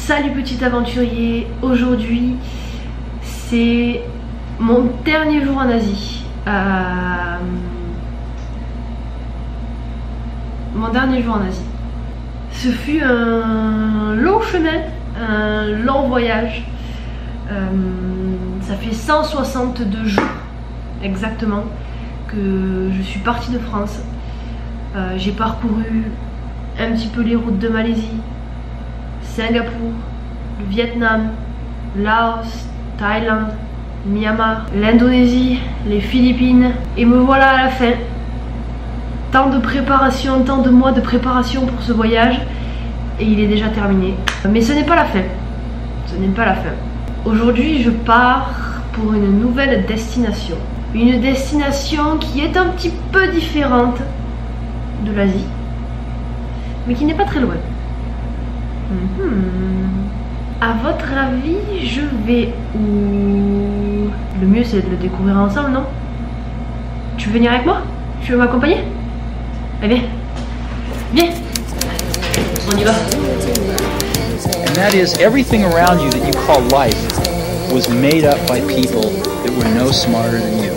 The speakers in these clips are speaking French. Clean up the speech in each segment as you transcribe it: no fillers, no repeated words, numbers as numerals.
Salut petit aventurier, aujourd'hui c'est mon dernier jour en Asie. Mon dernier jour en Asie. Ce fut un long chemin, un long voyage. Ça fait 162 jours exactement que je suis partie de France. J'ai parcouru un petit peu les routes de Malaisie, Singapour, le Vietnam, Laos, Thaïlande, Myanmar, l'Indonésie, les Philippines. Et me voilà à la fin. Tant de préparation, tant de mois de préparation pour ce voyage. Et il est déjà terminé. Mais ce n'est pas la fin. Ce n'est pas la fin. Aujourd'hui, je pars pour une nouvelle destination. Une destination qui est un petit peu différente de l'Asie, mais qui n'est pas très loin. À votre avis, je vais où? Le mieux c'est de le découvrir ensemble, non? Tu veux venir avec moi? Tu veux m'accompagner? Allez, viens! On y va! And that is, everything around you that you call life was made up by people that were no smarter than you.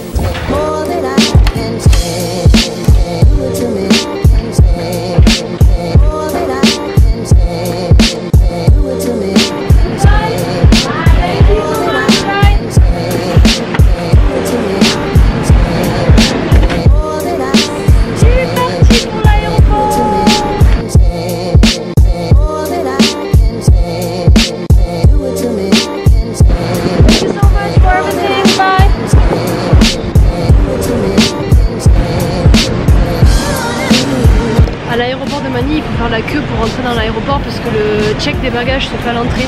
À l'aéroport de Manille, il faut faire la queue pour rentrer dans l'aéroport parce que le check des bagages se fait à l'entrée.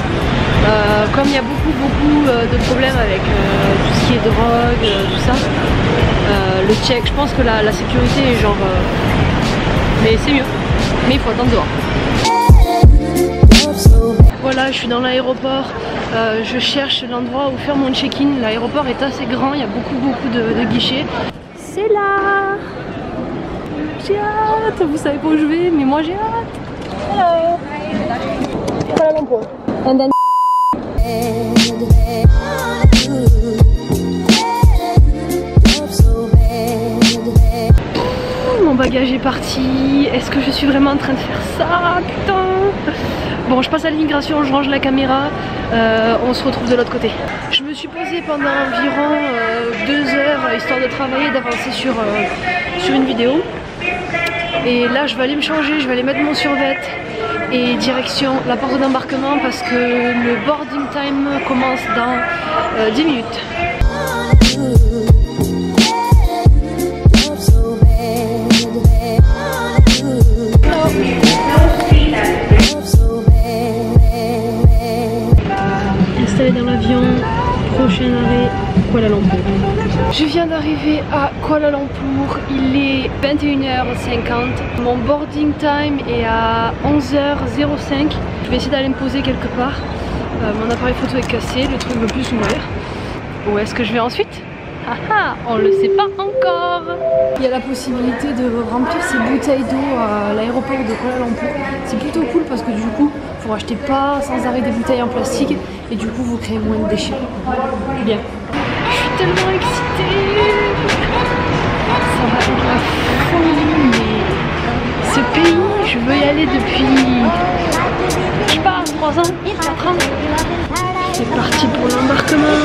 Comme il y a beaucoup de problèmes avec tout ce qui est drogue, tout ça, le check, je pense que la sécurité est genre... mais c'est mieux, mais il faut attendre dehors. Voilà, je suis dans l'aéroport, je cherche l'endroit où faire mon check-in. L'aéroport est assez grand, il y a beaucoup de guichets. C'est là! J'ai hâte, vous savez pas où je vais, mais moi j'ai hâte. Hello. Kuala Lumpur. And then... Mon bagage est parti. Est-ce que je suis vraiment en train de faire ça? Putain. Bon, je passe à l'immigration, je range la caméra, on se retrouve de l'autre côté. Je me suis posée pendant environ 2 heures, histoire de travailler, d'avancer sur une vidéo. Et là je vais aller me changer, je vais aller mettre mon survêt et direction la porte d'embarquement parce que le boarding time commence dans 10 minutes. Installé dans l'avion, prochain arrêt Kuala Lumpur. Je viens d'arriver à Kuala Lumpur, il est 21h50. Mon boarding time est à 11h05. Je vais essayer d'aller me poser quelque part. Mon appareil photo est cassé, le truc ne veut plus s'ouvrir. Où est-ce que je vais ensuite? Haha, on le sait pas encore. Il y a la possibilité de remplir ses bouteilles d'eau à l'aéroport de Kuala Lumpur. C'est plutôt cool parce que du coup, il faut acheter pas sans arrêt des bouteilles en plastique et du coup vous créez moins de déchets. Bien. Je suis tellement excitée. Ça va être la folie, mais ce pays, je veux y aller depuis, je sais pas, 3 ans, 4 ans. C'est parti pour l'embarquement.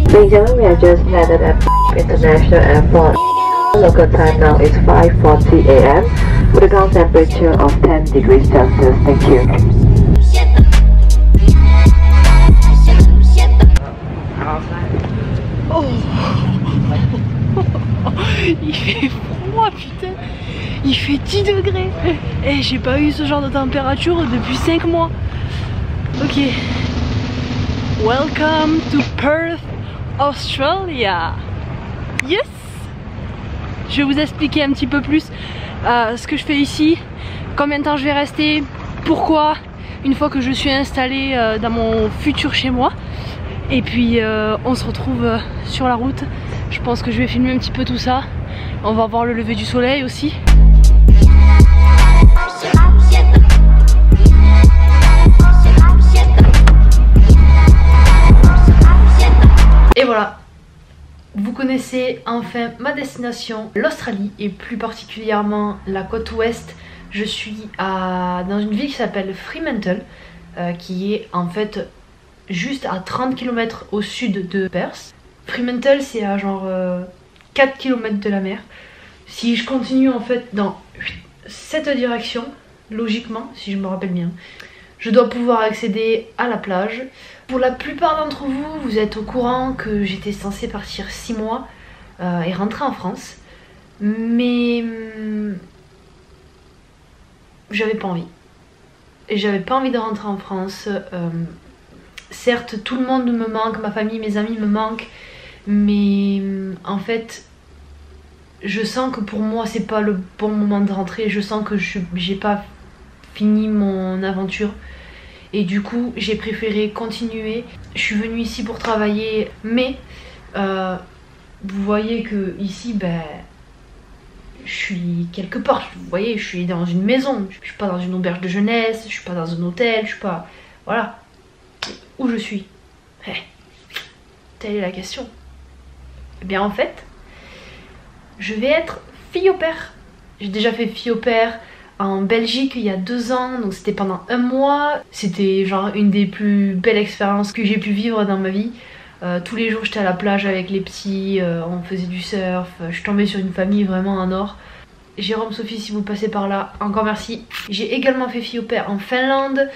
Ladies and gentlemen, we have just landed at International Airport. Local time now is 5:40 AM with a ground temperature of 10 degrees Celsius. Thank you. Oh. Il fait froid, putain. Il fait 10 degrés. Et j'ai pas eu ce genre de température depuis 5 mois. Ok. Welcome to Perth, Australia. Yes. Je vais vous expliquer un petit peu plus ce que je fais ici, combien de temps je vais rester, pourquoi, une fois que je suis installée dans mon futur chez moi. Et puis on se retrouve sur la route. Je pense que je vais filmer un petit peu tout ça. On va voir le lever du soleil aussi. Et voilà, vous connaissez enfin ma destination, l'Australie et plus particulièrement la côte ouest. Je suis dans une ville qui s'appelle Fremantle, qui est en fait juste à 30 km au sud de Perth. Fremantle c'est à genre 4 km de la mer. Si je continue en fait dans cette direction, logiquement, si je me rappelle bien, je dois pouvoir accéder à la plage. Pour la plupart d'entre vous, vous êtes au courant que j'étais censée partir 6 mois et rentrer en France. Mais j'avais pas envie. Et j'avais pas envie de rentrer en France. Certes, tout le monde me manque, ma famille, mes amis me manquent. Mais en fait, je sens que pour moi, c'est pas le bon moment de rentrer. Je sens que j'ai pas fini mon aventure. Et du coup j'ai préféré continuer. Je suis venue ici pour travailler, mais vous voyez que ici je suis quelque part. Vous voyez, je suis dans une maison. Je suis pas dans une auberge de jeunesse, je suis pas dans un hôtel, je suis pas... Voilà. Où je suis. Telle est la question. Eh bien en fait, je vais être fille au père. J'ai déjà fait fille au père en Belgique il y a 2 ans, donc c'était pendant 1 mois. C'était genre une des plus belles expériences que j'ai pu vivre dans ma vie. Tous les jours j'étais à la plage avec les petits, on faisait du surf, je suis tombée sur une famille vraiment en or. Jérôme, Sophie, si vous passez par là, encore merci. J'ai également fait fille au père en Finlande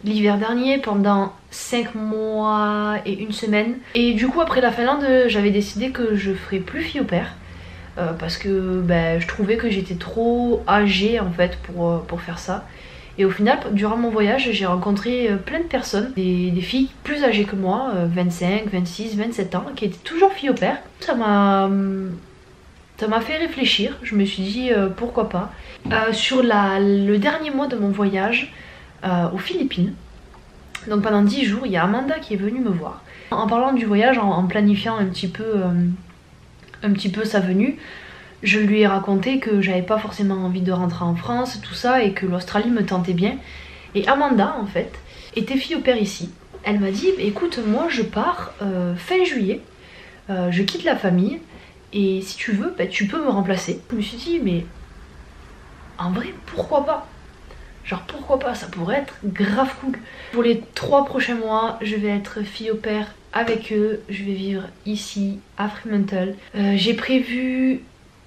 l'hiver dernier pendant 5 mois et 1 semaine. Et du coup après la Finlande, j'avais décidé que je ferais plus fille au père. Parce que je trouvais que j'étais trop âgée en fait pour faire ça. Et au final, durant mon voyage, j'ai rencontré plein de personnes, des filles plus âgées que moi, 25, 26, 27 ans, qui étaient toujours filles au père. Ça m'a fait réfléchir, je me suis dit pourquoi pas. Sur le dernier mois de mon voyage aux Philippines, donc pendant 10 jours, il y a Amanda qui est venue me voir. En parlant du voyage, en planifiant un petit peu sa venue, je lui ai raconté que j'avais pas forcément envie de rentrer en France, tout ça, et que l'Australie me tentait bien. Et Amanda, en fait, était fille au père ici. Elle m'a dit, écoute, moi je pars fin juillet, je quitte la famille, et si tu veux, tu peux me remplacer. Je me suis dit, mais en vrai, pourquoi pas? Genre pourquoi pas, ça pourrait être grave cool. Pour les 3 prochains mois, je vais être fille au père avec eux, je vais vivre ici à Fremantle. J'ai prévu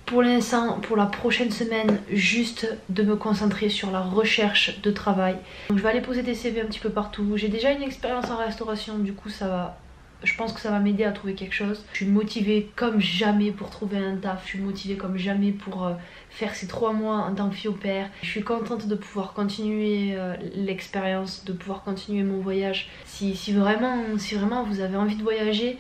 pour l'instant, pour la prochaine semaine, juste de me concentrer sur la recherche de travail. Donc je vais aller poser des CV un petit peu partout. J'ai déjà une expérience en restauration, du coup ça va... Je pense que ça va m'aider à trouver quelque chose. Je suis motivée comme jamais pour trouver un taf. Je suis motivée comme jamais pour faire ces 3 mois en tant que fille au père. Je suis contente de pouvoir continuer l'expérience, de pouvoir continuer mon voyage. Si vraiment vous avez envie de voyager,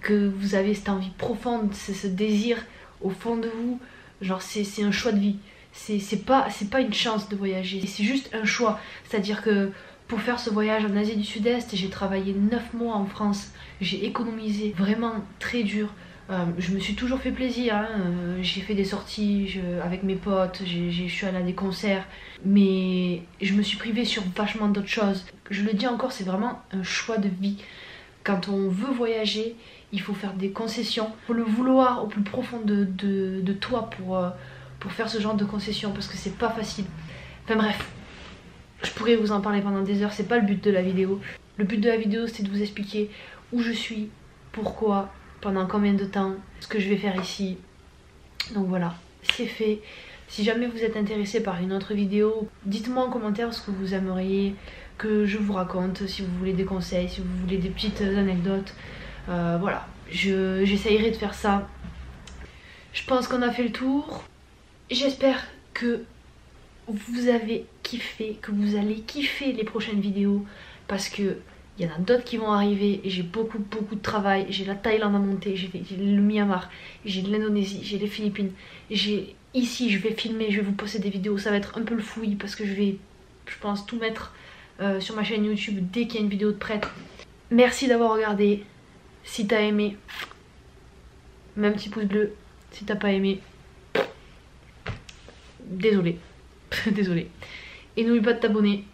que vous avez cette envie profonde, ce désir au fond de vous, genre c'est un choix de vie. C'est pas une chance de voyager, c'est juste un choix. C'est-à-dire que pour faire ce voyage en Asie du Sud-Est, j'ai travaillé 9 mois en France. J'ai économisé vraiment très dur. Je me suis toujours fait plaisir, hein. J'ai fait des sorties avec mes potes, je suis allée à des concerts. Mais je me suis privée sur vachement d'autres choses. Je le dis encore, c'est vraiment un choix de vie. Quand on veut voyager, il faut faire des concessions. Il faut le vouloir au plus profond de toi pour faire ce genre de concessions, parce que c'est pas facile. Enfin bref. Je pourrais vous en parler pendant des heures, c'est pas le but de la vidéo. Le but de la vidéo, c'est de vous expliquer où je suis, pourquoi, pendant combien de temps, ce que je vais faire ici. Donc voilà, c'est fait. Si jamais vous êtes intéressé par une autre vidéo, dites-moi en commentaire ce que vous aimeriez que je vous raconte, si vous voulez des conseils, si vous voulez des petites anecdotes. Voilà, j'essayerai de faire ça. Je pense qu'on a fait le tour. J'espère que vous avez kiffé, que vous allez kiffer les prochaines vidéos, parce que il y en a d'autres qui vont arriver et j'ai beaucoup de travail. J'ai la Thaïlande à monter, j'ai le Myanmar, j'ai l'Indonésie, j'ai les Philippines, ici je vais filmer, je vais vous poster des vidéos. Ça va être un peu le fouillis parce que je pense tout mettre sur ma chaîne YouTube dès qu'il y a une vidéo de prête. Merci d'avoir regardé. Si t'as aimé, mets un petit pouce bleu. Si t'as pas aimé, désolé. Désolé. Et n'oublie pas de t'abonner.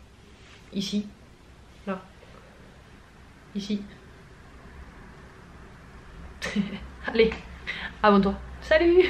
Ici. Là. Ici. Allez, abonne-toi. Salut!